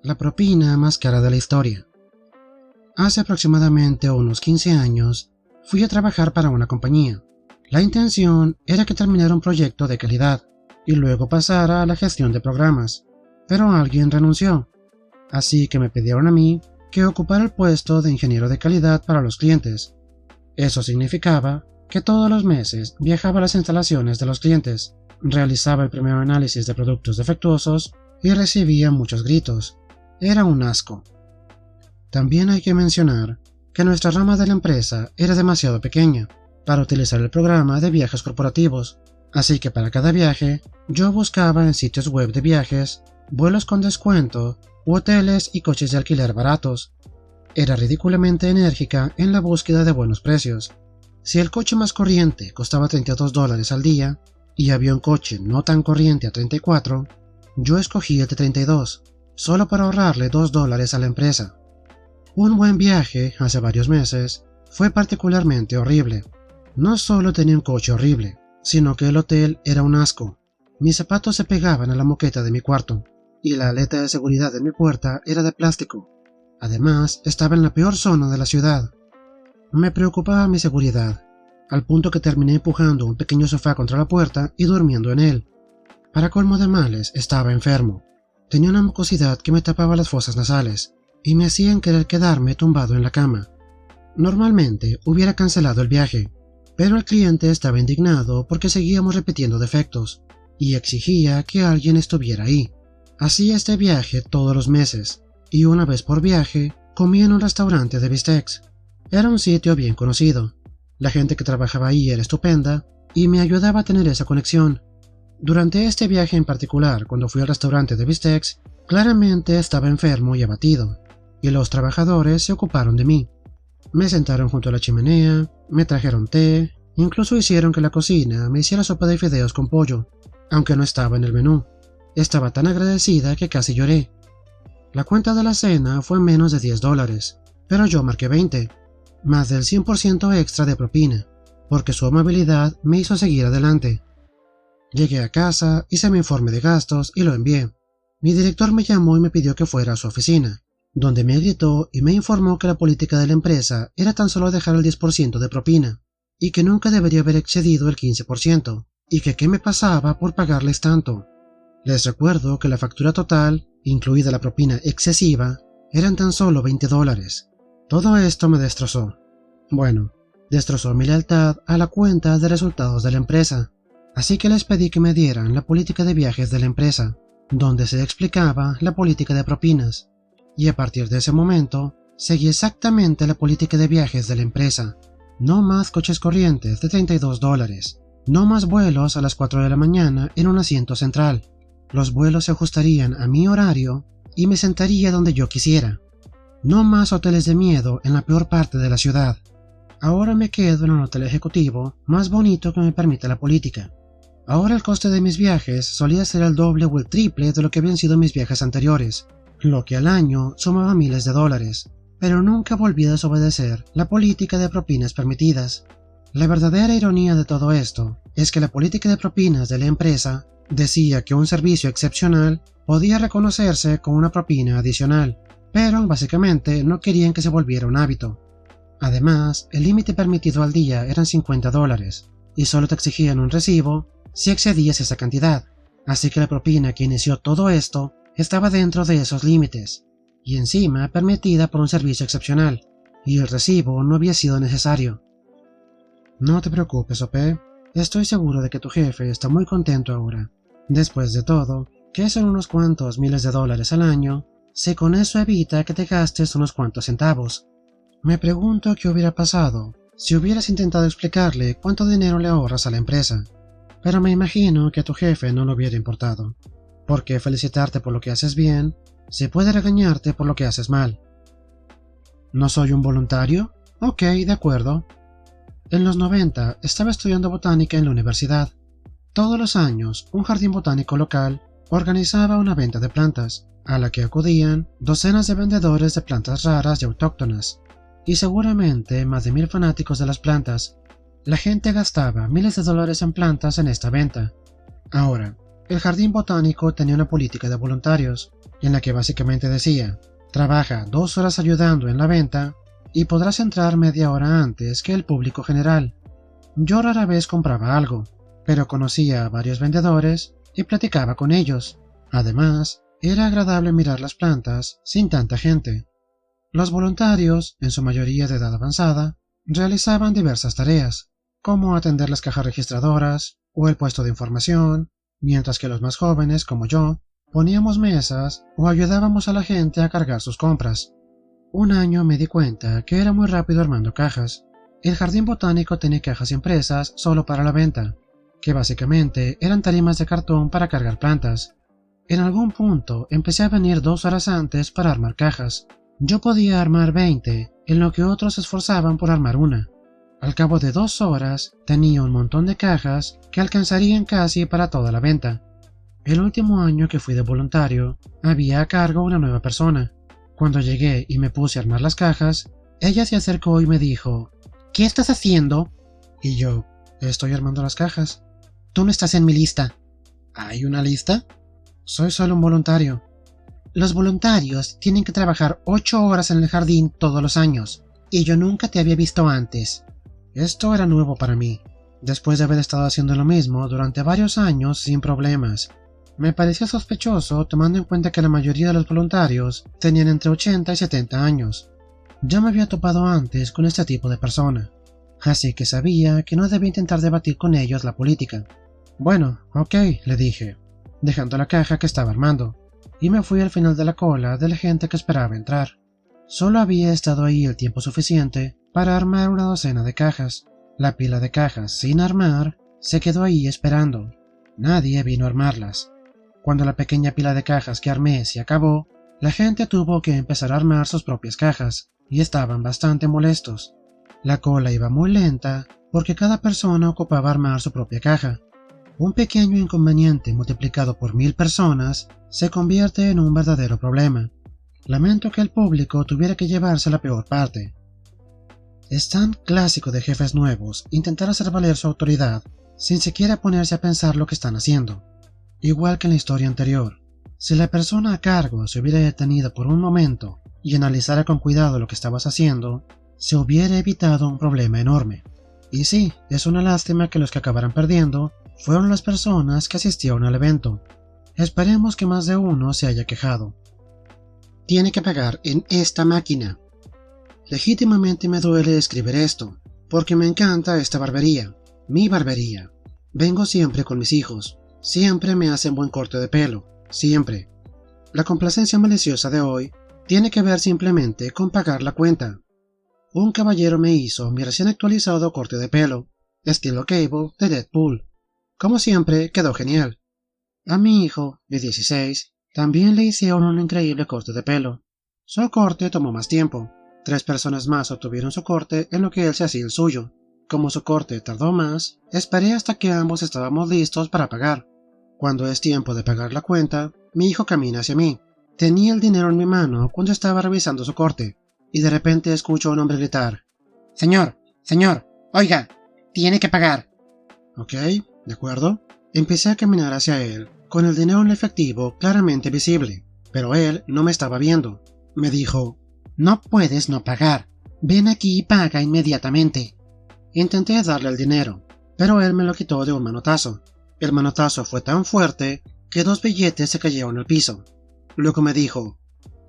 La propina más cara de la historia. Hace aproximadamente unos 15 años, fui a trabajar para una compañía. La intención era que terminara un proyecto de calidad y luego pasara a la gestión de programas, pero alguien renunció, así que me pidieron a mí que ocupara el puesto de ingeniero de calidad para los clientes. Eso significaba que todos los meses viajaba a las instalaciones de los clientes, realizaba el primer análisis de productos defectuosos y recibía muchos gritos. Era un asco. También hay que mencionar que nuestra rama de la empresa era demasiado pequeña para utilizar el programa de viajes corporativos, así que para cada viaje yo buscaba en sitios web de viajes, vuelos con descuento, hoteles y coches de alquiler baratos. Era ridículamente enérgica en la búsqueda de buenos precios. Si el coche más corriente costaba $32 al día y había un coche no tan corriente a 34, yo escogí el de 32, solo para ahorrarle $2 a la empresa. Un buen viaje hace varios meses fue particularmente horrible. No solo tenía un coche horrible, sino que el hotel era un asco. Mis zapatos se pegaban a la moqueta de mi cuarto, y la aleta de seguridad de mi puerta era de plástico. Además, estaba en la peor zona de la ciudad. Me preocupaba mi seguridad, al punto que terminé empujando un pequeño sofá contra la puerta y durmiendo en él. Para colmo de males, estaba enfermo. Tenía una mucosidad que me tapaba las fosas nasales, y me hacían querer quedarme tumbado en la cama. Normalmente hubiera cancelado el viaje, pero el cliente estaba indignado porque seguíamos repitiendo defectos, y exigía que alguien estuviera ahí. Hacía este viaje todos los meses, y una vez por viaje comía en un restaurante de bistecs. Era un sitio bien conocido. La gente que trabajaba ahí era estupenda, y me ayudaba a tener esa conexión. Durante este viaje en particular, cuando fui al restaurante de bistecs, claramente estaba enfermo y abatido, y los trabajadores se ocuparon de mí. Me sentaron junto a la chimenea, me trajeron té, incluso hicieron que la cocina me hiciera sopa de fideos con pollo, aunque no estaba en el menú. Estaba tan agradecida que casi lloré. La cuenta de la cena fue menos de $10, pero yo marqué 20, más del 100% extra de propina, porque su amabilidad me hizo seguir adelante. Llegué a casa, hice mi informe de gastos y lo envié. Mi director me llamó y me pidió que fuera a su oficina, donde me gritó y me informó que la política de la empresa era tan solo dejar el 10% de propina, y que nunca debería haber excedido el 15%, y que qué me pasaba por pagarles tanto. Les recuerdo que la factura total, incluida la propina excesiva, eran tan solo $20. Todo esto me destrozó. Bueno, destrozó mi lealtad a la cuenta de resultados de la empresa, así que les pedí que me dieran la política de viajes de la empresa, donde se explicaba la política de propinas, y a partir de ese momento seguí exactamente la política de viajes de la empresa. No más coches corrientes de $32, no más vuelos a las 4 de la mañana en un asiento central. Los vuelos se ajustarían a mi horario y me sentaría donde yo quisiera. No más hoteles de miedo en la peor parte de la ciudad. Ahora me quedo en un hotel ejecutivo más bonito que me permite la política. Ahora el coste de mis viajes solía ser el doble o el triple de lo que habían sido mis viajes anteriores, lo que al año sumaba miles de dólares, pero nunca volví a desobedecer la política de propinas permitidas. La verdadera ironía de todo esto es que la política de propinas de la empresa decía que un servicio excepcional podía reconocerse con una propina adicional, pero básicamente no querían que se volviera un hábito. Además, el límite permitido al día eran $50, y solo te exigían un recibo si excedías esa cantidad, así que la propina que inició todo esto estaba dentro de esos límites, y encima permitida por un servicio excepcional, y el recibo no había sido necesario. No te preocupes, OP. Estoy seguro de que tu jefe está muy contento ahora. Después de todo, que son unos cuantos miles de dólares al año, si con eso evita que te gastes unos cuantos centavos. Me pregunto qué hubiera pasado si hubieras intentado explicarle cuánto dinero le ahorras a la empresa, pero me imagino que a tu jefe no le hubiera importado, porque felicitarte por lo que haces bien se puede regañarte por lo que haces mal. ¿No soy un voluntario? Ok, de acuerdo. En los 90 estaba estudiando botánica en la universidad. Todos los años, un jardín botánico local organizaba una venta de plantas, a la que acudían docenas de vendedores de plantas raras y autóctonas, y seguramente más de 1000 fanáticos de las plantas. La gente gastaba miles de dólares en plantas en esta venta. Ahora, el jardín botánico tenía una política de voluntarios, en la que básicamente decía: trabaja 2 horas ayudando en la venta y podrás entrar media hora antes que el público general. Yo rara vez compraba algo, pero conocía a varios vendedores y platicaba con ellos. Además, era agradable mirar las plantas sin tanta gente. Los voluntarios, en su mayoría de edad avanzada, realizaban diversas tareas, como atender las cajas registradoras o el puesto de información, mientras que los más jóvenes, como yo, poníamos mesas o ayudábamos a la gente a cargar sus compras. Un año me di cuenta que era muy rápido armando cajas. El jardín botánico tenía cajas impresas solo para la venta, que básicamente eran tarimas de cartón para cargar plantas. En algún punto empecé a venir 2 horas antes para armar cajas. Yo podía armar 20, en lo que otros se esforzaban por armar una. Al cabo de 2 horas tenía un montón de cajas que alcanzarían casi para toda la venta. El último año que fui de voluntario, había a cargo una nueva persona. Cuando llegué y me puse a armar las cajas, ella se acercó y me dijo: ¿Qué estás haciendo? Y yo: estoy armando las cajas. Tú no estás en mi lista. ¿Hay una lista? Soy solo un voluntario. Los voluntarios tienen que trabajar 8 horas en el jardín todos los años, y yo nunca te había visto antes. Esto era nuevo para mí, después de haber estado haciendo lo mismo durante varios años sin problemas. Me parecía sospechoso tomando en cuenta que la mayoría de los voluntarios tenían entre 80 y 70 años. Ya me había topado antes con este tipo de persona, así que sabía que no debía intentar debatir con ellos la política. Bueno, ok, le dije, dejando la caja que estaba armando, y me fui al final de la cola de la gente que esperaba entrar. Solo había estado ahí el tiempo suficiente para armar una docena de cajas. La pila de cajas sin armar se quedó ahí esperando. Nadie vino a armarlas. Cuando la pequeña pila de cajas que armé se acabó, la gente tuvo que empezar a armar sus propias cajas, y estaban bastante molestos. La cola iba muy lenta porque cada persona ocupaba armar su propia caja. Un pequeño inconveniente multiplicado por 1000 personas se convierte en un verdadero problema. Lamento que el público tuviera que llevarse la peor parte. Es tan clásico de jefes nuevos intentar hacer valer su autoridad sin siquiera ponerse a pensar lo que están haciendo. Igual que en la historia anterior, si la persona a cargo se hubiera detenido por un momento y analizara con cuidado lo que estabas haciendo, se hubiera evitado un problema enorme. Y sí, es una lástima que los que acabaran perdiendo fueron las personas que asistieron al evento. Esperemos que más de uno se haya quejado. Tiene que pagar en esta máquina. Legítimamente me duele escribir esto, porque me encanta esta barbería, mi barbería. Vengo siempre con mis hijos, siempre me hacen buen corte de pelo, siempre. La complacencia maliciosa de hoy tiene que ver simplemente con pagar la cuenta. Un caballero me hizo mi recién actualizado corte de pelo, estilo Cable de Deadpool. Como siempre, quedó genial. A mi hijo, de 16, también le hicieron un increíble corte de pelo. Su corte tomó más tiempo. 3 personas más obtuvieron su corte en lo que él se hacía el suyo. Como su corte tardó más, esperé hasta que ambos estábamos listos para pagar. Cuando es tiempo de pagar la cuenta, mi hijo camina hacia mí. Tenía el dinero en mi mano cuando estaba revisando su corte, y de repente escucho a un hombre gritar: «Señor, señor, oiga, tiene que pagar». Ok, de acuerdo. Empecé a caminar hacia él, con el dinero en efectivo claramente visible, pero él no me estaba viendo. Me dijo: «No puedes no pagar. Ven aquí y paga inmediatamente». Intenté darle el dinero, pero él me lo quitó de un manotazo. El manotazo fue tan fuerte que 2 billetes se cayeron al piso. Luego me dijo: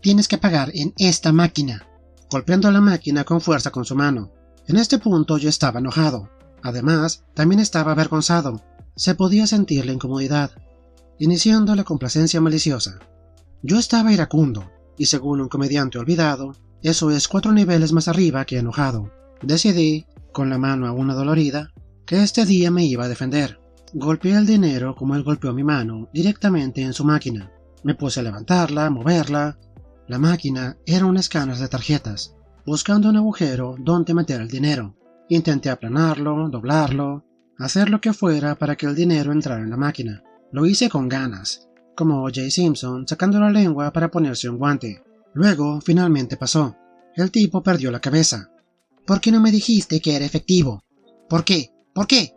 «Tienes que pagar en esta máquina», golpeando la máquina con fuerza con su mano. En este punto yo estaba enojado. Además, también estaba avergonzado. Se podía sentir la incomodidad, iniciando la complacencia maliciosa. Yo estaba iracundo, y según un comediante olvidado, eso es 4 niveles más arriba que enojado. Decidí, con la mano aún adolorida, que este día me iba a defender. Golpeé el dinero como él golpeó mi mano directamente en su máquina. Me puse a levantarla, moverla. La máquina era un escáner de tarjetas, buscando un agujero donde meter el dinero. Intenté aplanarlo, doblarlo, hacer lo que fuera para que el dinero entrara en la máquina. Lo hice con ganas, como O.J. Simpson sacando la lengua para ponerse un guante. Luego, finalmente pasó. El tipo perdió la cabeza. «¿Por qué no me dijiste que era efectivo? ¿Por qué? ¿Por qué?»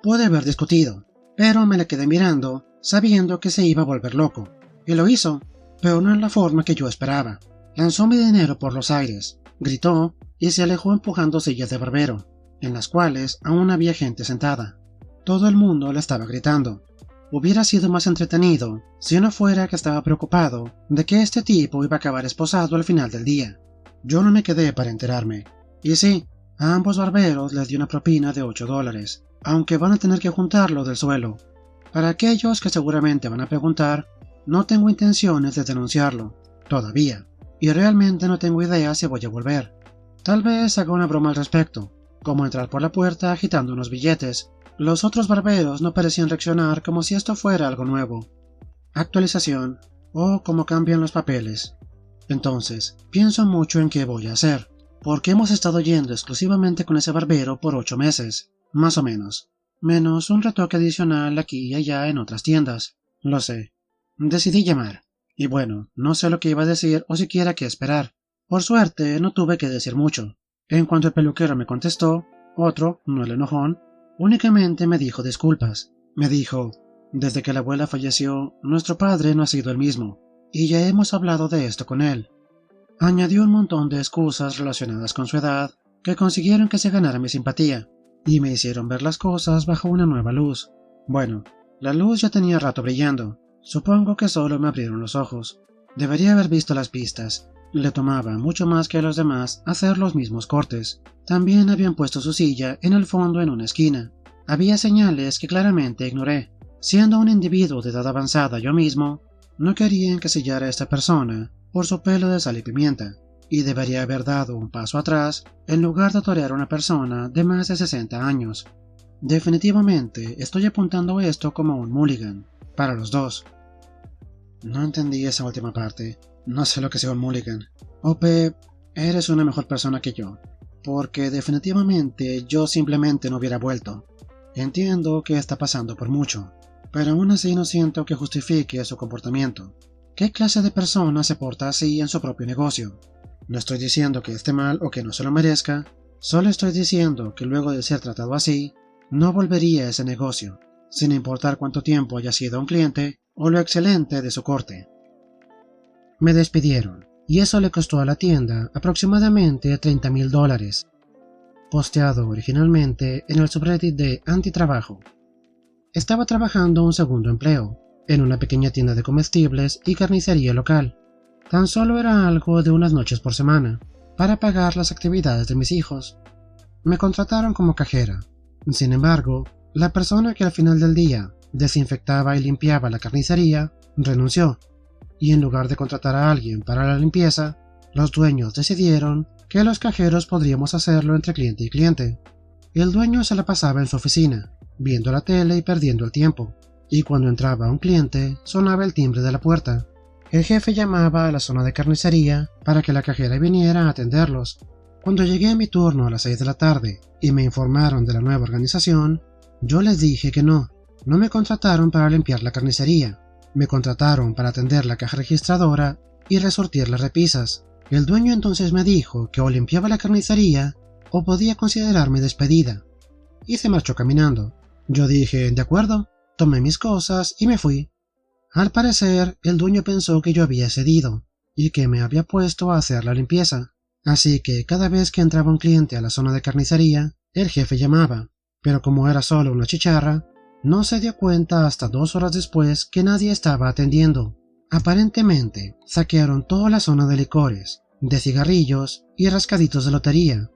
Pude haber discutido, pero me le quedé mirando, sabiendo que se iba a volver loco. Y lo hizo. pero no en la forma que yo esperaba. Lanzó mi dinero por los aires, gritó y se alejó empujando sillas de barbero, en las cuales aún había gente sentada. Todo el mundo le estaba gritando. Hubiera sido más entretenido si no fuera que estaba preocupado de que este tipo iba a acabar esposado al final del día. Yo no me quedé para enterarme. Y sí, a ambos barberos les di una propina de $8, aunque van a tener que juntarlo del suelo. Para aquellos que seguramente van a preguntar, no tengo intenciones de denunciarlo, todavía, y realmente no tengo idea si voy a volver. Tal vez haga una broma al respecto, como entrar por la puerta agitando unos billetes. Los otros barberos no parecían reaccionar como si esto fuera algo nuevo. Actualización, o cómo cambian los papeles. Entonces, pienso mucho en qué voy a hacer, porque hemos estado yendo exclusivamente con ese barbero por 8 meses, más o menos, menos un retoque adicional aquí y allá en otras tiendas. Lo sé. Decidí llamar, y bueno, no sé lo que iba a decir o siquiera qué esperar. Por suerte, no tuve que decir mucho. En cuanto el peluquero me contestó, otro, no el enojón, únicamente me dijo disculpas. Me dijo, desde que la abuela falleció, nuestro padre no ha sido el mismo, y ya hemos hablado de esto con él. Añadió un montón de excusas relacionadas con su edad que consiguieron que se ganara mi simpatía, y me hicieron ver las cosas bajo una nueva luz. Bueno, la luz ya tenía rato brillando. Supongo que solo me abrieron los ojos. Debería haber visto las pistas. Le tomaba mucho más que a los demás hacer los mismos cortes. También habían puesto su silla en el fondo en una esquina. Había señales que claramente ignoré. Siendo un individuo de edad avanzada yo mismo, no quería encasillar a esta persona por su pelo de sal y pimienta, y debería haber dado un paso atrás en lugar de torear a una persona de más de 60 años. Definitivamente estoy apuntando esto como un mulligan, para los dos. No entendí esa última parte. No sé lo que sea un mulligan. Ope, eres una mejor persona que yo, porque definitivamente yo simplemente no hubiera vuelto. Entiendo que está pasando por mucho, pero aún así no siento que justifique su comportamiento. ¿Qué clase de persona se porta así en su propio negocio? No estoy diciendo que esté mal o que no se lo merezca, solo estoy diciendo que luego de ser tratado así, no volvería a ese negocio, sin importar cuánto tiempo haya sido un cliente o lo excelente de su corte. Me despidieron, y eso le costó a la tienda aproximadamente $30,000, posteado originalmente en el subreddit de antitrabajo. Estaba trabajando un segundo empleo, en una pequeña tienda de comestibles y carnicería local. Tan solo era algo de unas noches por semana, para pagar las actividades de mis hijos. Me contrataron como cajera. Sin embargo, la persona que al final del día desinfectaba y limpiaba la carnicería renunció, y en lugar de contratar a alguien para la limpieza, los dueños decidieron que los cajeros podríamos hacerlo entre cliente y cliente. El dueño se la pasaba en su oficina, viendo la tele y perdiendo el tiempo, y cuando entraba un cliente sonaba el timbre de la puerta. El jefe llamaba a la zona de carnicería para que la cajera viniera a atenderlos. Cuando llegué a mi turno a las 6 de la tarde y me informaron de la nueva organización, yo les dije que no me contrataron para limpiar la carnicería, me contrataron para atender la caja registradora y resortir las repisas. El dueño entonces me dijo que o limpiaba la carnicería o podía considerarme despedida, y se marchó caminando. Yo dije, de acuerdo, tomé mis cosas y me fui. Al parecer, el dueño pensó que yo había cedido y que me había puesto a hacer la limpieza, así que cada vez que entraba un cliente a la zona de carnicería, el jefe llamaba, pero como era solo una chicharra, no se dio cuenta hasta 2 horas después que nadie estaba atendiendo. Aparentemente, saquearon toda la zona de licores, de cigarrillos y rascaditos de lotería.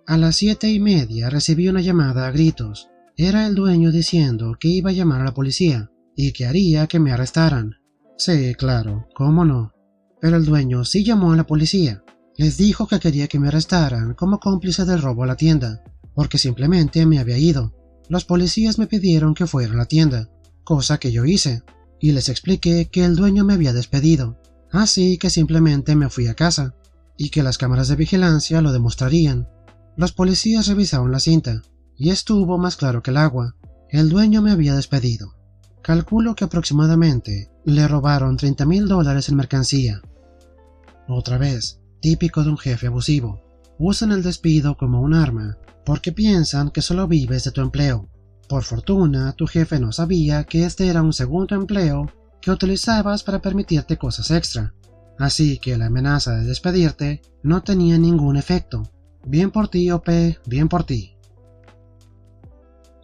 A las 7:30 recibí una llamada a gritos. Era el dueño diciendo que iba a llamar a la policía y que haría que me arrestaran. Sí, claro, cómo no. Pero el dueño sí llamó a la policía. Les dijo que quería que me arrestaran como cómplice del robo a la tienda, porque simplemente me había ido. Los policías me pidieron que fuera a la tienda, cosa que yo hice, y les expliqué que el dueño me había despedido, así que simplemente me fui a casa, y que las cámaras de vigilancia lo demostrarían. Los policías revisaron la cinta, y estuvo más claro que el agua. El dueño me había despedido. Calculo que aproximadamente le robaron $30,000 en mercancía. Otra vez, típico de un jefe abusivo. Usan el despido como un arma, porque piensan que solo vives de tu empleo. Por fortuna, tu jefe no sabía que este era un segundo empleo que utilizabas para permitirte cosas extra, así que la amenaza de despedirte no tenía ningún efecto. Bien por ti, OP, bien por ti.